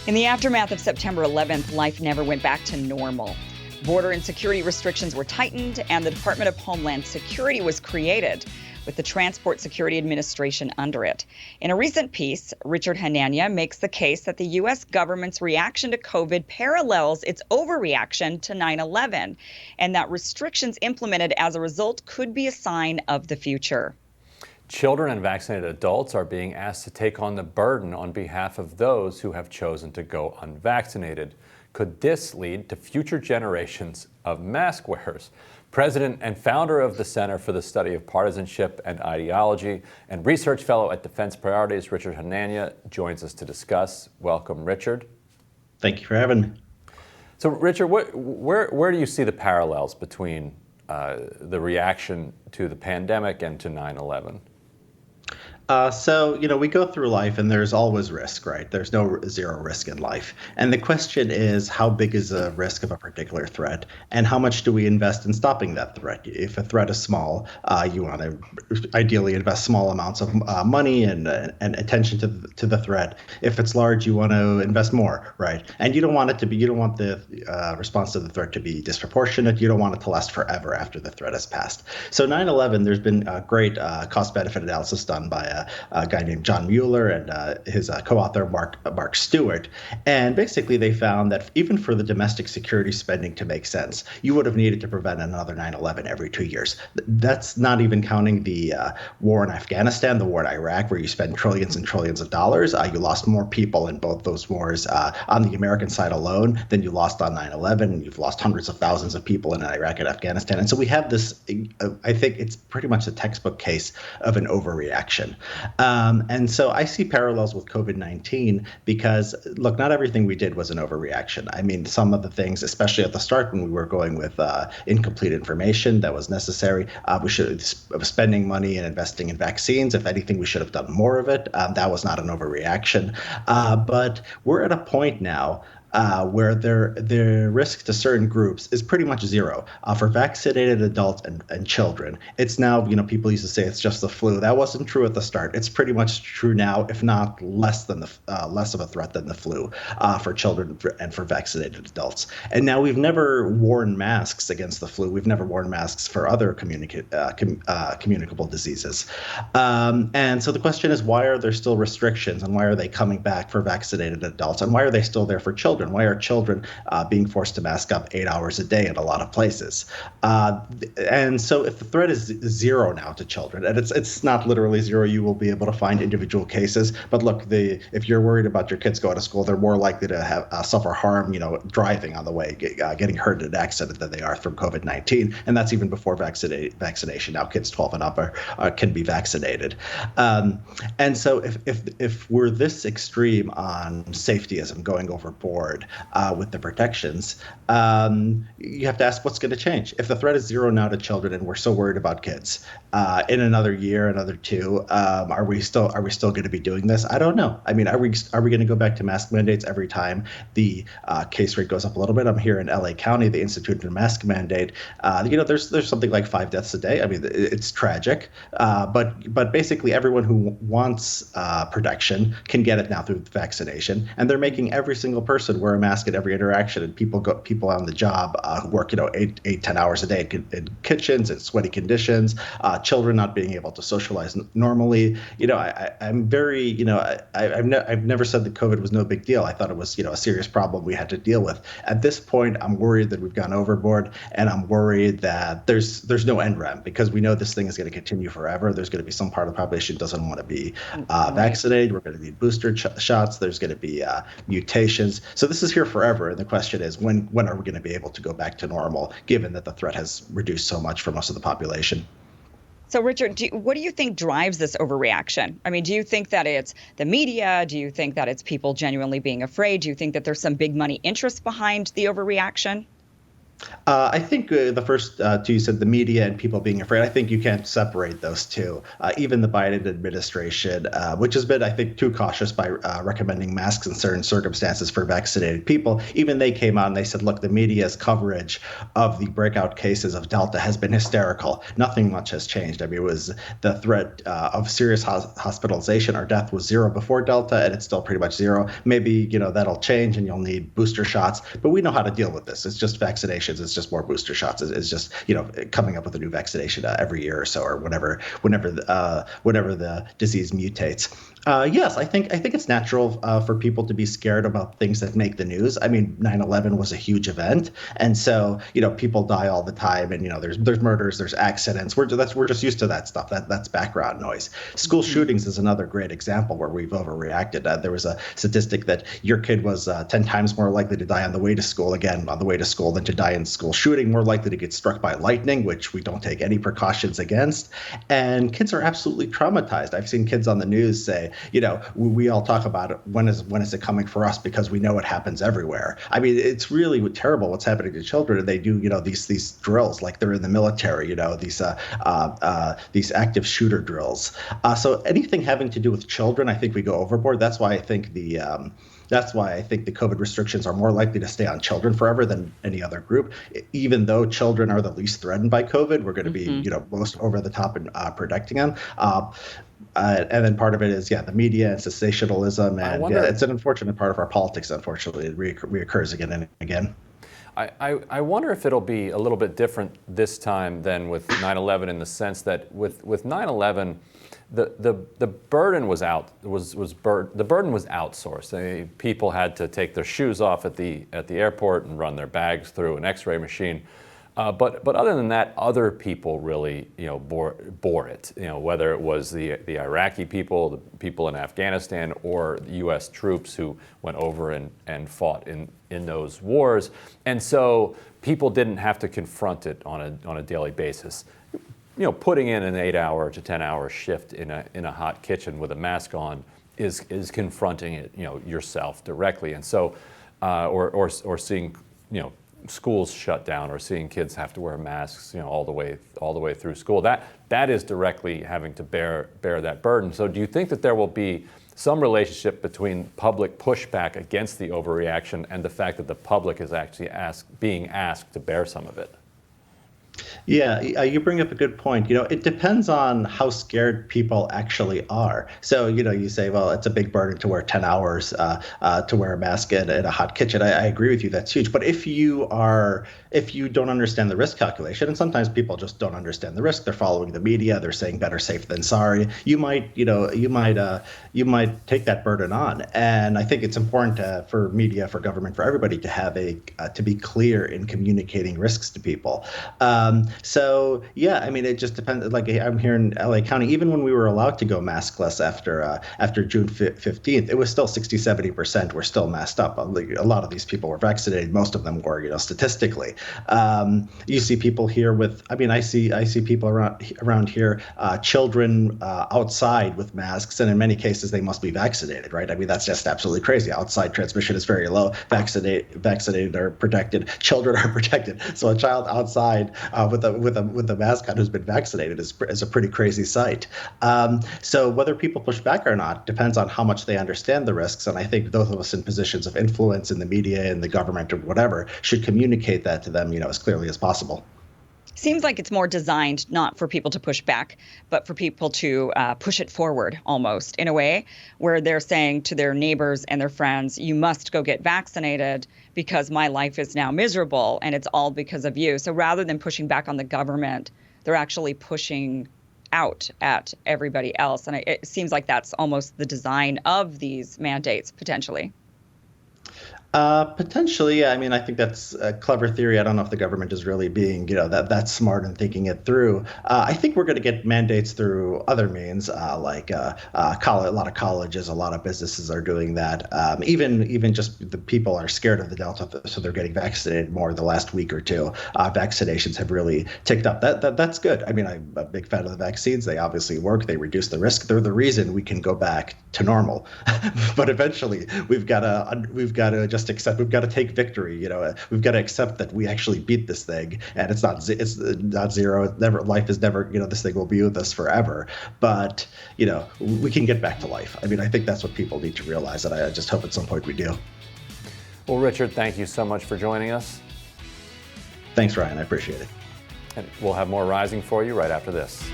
In the aftermath of September 11th, life never went back to normal. Border and security restrictions were tightened, and the Department of Homeland Security was created, with the Transport Security Administration under it. In a recent piece, Richard Hanania makes the case that the U.S. government's reaction to COVID parallels its overreaction to 9/11, and that restrictions implemented as a result could be a sign of the future. Children and vaccinated adults are being asked to take on the burden on behalf of those who have chosen to go unvaccinated. Could this lead to future generations of mask wearers? President and founder of the Center for the Study of Partisanship and Ideology and research fellow at Defense Priorities, Richard Hanania, joins us to discuss. Welcome, Richard. Thank you for having me. So, Richard, where do you see the parallels between the reaction to the pandemic and to 9/11? We go through life and there's always risk, right? There's no zero risk in life. And the question is, how big is the risk of a particular threat? And how much do we invest in stopping that threat? If a threat is small, you want to ideally invest small amounts of money and attention to the threat. If it's large, you want to invest more, right? And you don't want the response to the threat to be disproportionate. You don't want it to last forever after the threat has passed. So 9/11, there's been a great cost-benefit analysis done by a guy named John Mueller and his co-author Mark Stewart. And basically they found that even for the domestic security spending to make sense, you would have needed to prevent another 9/11 every 2 years. That's not even counting the war in Afghanistan, the war in Iraq, where you spend trillions and trillions of dollars. You lost more people in both those wars on the American side alone than you lost on 9/11. You've lost hundreds of thousands of people in Iraq and Afghanistan. And so we have this, I think it's pretty much a textbook case of an overreaction. And so I see parallels with COVID-19 because, look, not everything we did was an overreaction. I mean, some of the things, especially at the start when we were going with incomplete information that was necessary, we should have spending money and investing in vaccines. If anything, we should have done more of it. That was not an overreaction. But we're at a point now where the risk to certain groups is pretty much zero. For vaccinated adults and children, it's now, people used to say it's just the flu. That wasn't true at the start. It's pretty much true now, if not less of a threat than the flu for children and for vaccinated adults. And now we've never worn masks against the flu. We've never worn masks for other communicable diseases. And so the question is, why are there still restrictions, and why are they coming back for vaccinated adults, and why are they still there for children? Why are children being forced to mask up 8 hours a day in a lot of places? And so if the threat is zero now to children, and it's not literally zero, you will be able to find individual cases. But look, if you're worried about your kids going to school, they're more likely to have suffer harm, driving on the way, getting hurt in an accident than they are from COVID-19. And that's even before vaccination. Now kids 12 and up can be vaccinated. And so if we're this extreme on safetyism, going overboard with the protections, you have to ask what's going to change. If the threat is zero now to children and we're so worried about kids, in another year, another two, are we still going to be doing this? I don't know. I mean, are we going to go back to mask mandates every time the case rate goes up a little bit? I'm here in LA County. They instituted a mask mandate. There's something like 5 deaths a day. I mean, it's tragic. But basically, everyone who wants protection can get it now through vaccination, and they're making every single person wear a mask at every interaction. And people on the job who work 8-10 hours a day in kitchens in sweaty conditions. Children not being able to socialize normally. I'm very, I've never said that COVID was no big deal. I thought it was, a serious problem we had to deal with. At this point, I'm worried that we've gone overboard, and I'm worried that there's no end run, because we know this thing is going to continue forever. There's going to be some part of the population doesn't want to be vaccinated. We're going to need booster shots. There's going to be mutations. So this is here forever. And the question is, when are we going to be able to go back to normal, given that the threat has reduced so much for most of the population? So, Richard, what do you think drives this overreaction? I mean, do you think that it's the media? Do you think that it's people genuinely being afraid? Do you think that there's some big money interest behind the overreaction? I think the first two you said, the media and people being afraid. I think you can't separate those two. Even the Biden administration, which has been, I think, too cautious by recommending masks in certain circumstances for vaccinated people, even they came out and they said, look, the media's coverage of the breakout cases of Delta has been hysterical. Nothing much has changed. I mean, it was the threat of serious hospitalization or death was zero before Delta, and it's still pretty much zero. Maybe, that'll change and you'll need booster shots, but we know how to deal with this. It's just vaccinations. It's just more booster shots. It's just coming up with a new vaccination every year or so, or whenever the disease mutates. Yes, I think it's natural for people to be scared about things that make the news. I mean, 9/11 was a huge event, and so people die all the time, and there's murders, there's accidents. We're just used to that stuff. That's background noise. School shootings is another great example where we've overreacted. There was a statistic that your kid was 10 times more likely to die on the way to school than to die in school shooting, more likely to get struck by lightning, which we don't take any precautions against. And kids are absolutely traumatized. I've seen kids on the news say, we all talk about it. When is it coming for us? Because we know it happens everywhere. I mean, it's really terrible what's happening to children. And they do, these drills like they're in the military, these active shooter drills. So anything having to do with children, I think we go overboard. That's why I think the COVID restrictions are more likely to stay on children forever than any other group. Even though children are the least threatened by COVID, we're going to be, most over the top in protecting them. And then part of it is, the media and sensationalism. And it's an unfortunate part of our politics, unfortunately. It reoccurs again and again. I wonder if it'll be a little bit different this time than with 9/11 in the sense that with 9/11, the burden was the burden was outsourced. People had to take their shoes off at the airport and run their bags through an X-ray machine. But other than that, other people really bore it. Whether it was the Iraqi people, the people in Afghanistan, or the U.S. troops who went over and fought in those wars. And so people didn't have to confront it on a daily basis. Putting in an 8-hour to 10-hour shift in a hot kitchen with a mask on is confronting it yourself directly. And so or seeing schools shut down, or seeing kids have to wear masks all the way through school, that is directly having to bear that burden. So do you think that there will be some relationship between public pushback against the overreaction and the fact that the public is actually being asked to bear some of it? Yeah, you bring up a good point. It depends on how scared people actually are. So, you say, well, it's a big burden to wear 10 hours to wear a mask in a hot kitchen. I agree with you. That's huge. But if you don't understand the risk calculation, and sometimes people just don't understand the risk, they're following the media, they're saying better safe than sorry, you might take that burden on. And I think it's important for media, for government, for everybody to have to be clear in communicating risks to people. So it just depends. Like, I'm here in LA County. Even when we were allowed to go maskless after June 15th, it was still 60-70% were still masked up. A lot of these people were vaccinated. Most of them were, statistically. You see people here with. I see people around here, children outside with masks, and in many cases they must be vaccinated, right? That's just absolutely crazy. Outside transmission is very low. Vaccinated are protected. Children are protected. So a child outside with a mask on who's been vaccinated is a pretty crazy sight. So whether people push back or not depends on how much they understand the risks. And I think those of us in positions of influence in the media and the government or whatever should communicate that to them, as clearly as possible. Seems like it's more designed not for people to push back, but for people to push it forward almost in a way where they're saying to their neighbors and their friends, you must go get vaccinated because my life is now miserable and it's all because of you. So rather than pushing back on the government, they're actually pushing out at everybody else. And it seems like that's almost the design of these mandates, potentially. Potentially, yeah. I think that's a clever theory. I don't know if the government is really being, that smart and thinking it through. I think we're going to get mandates through other means, like a lot of colleges, a lot of businesses are doing that. Even just the people are scared of the Delta, so they're getting vaccinated more the last week or two. Vaccinations have really ticked up. That's good. I'm a big fan of the vaccines. They obviously work. They reduce the risk. They're the reason we can go back to normal. But eventually, we've got to adjust just accept. We've got to take victory. We've got to accept that we actually beat this thing, and it's not zero. It's never. Life is never. This thing will be with us forever. But we can get back to life. I mean, I think that's what people need to realize, and I just hope at some point we do. Well, Richard, thank you so much for joining us. Thanks, Ryan. I appreciate it. And we'll have more Rising for you right after this.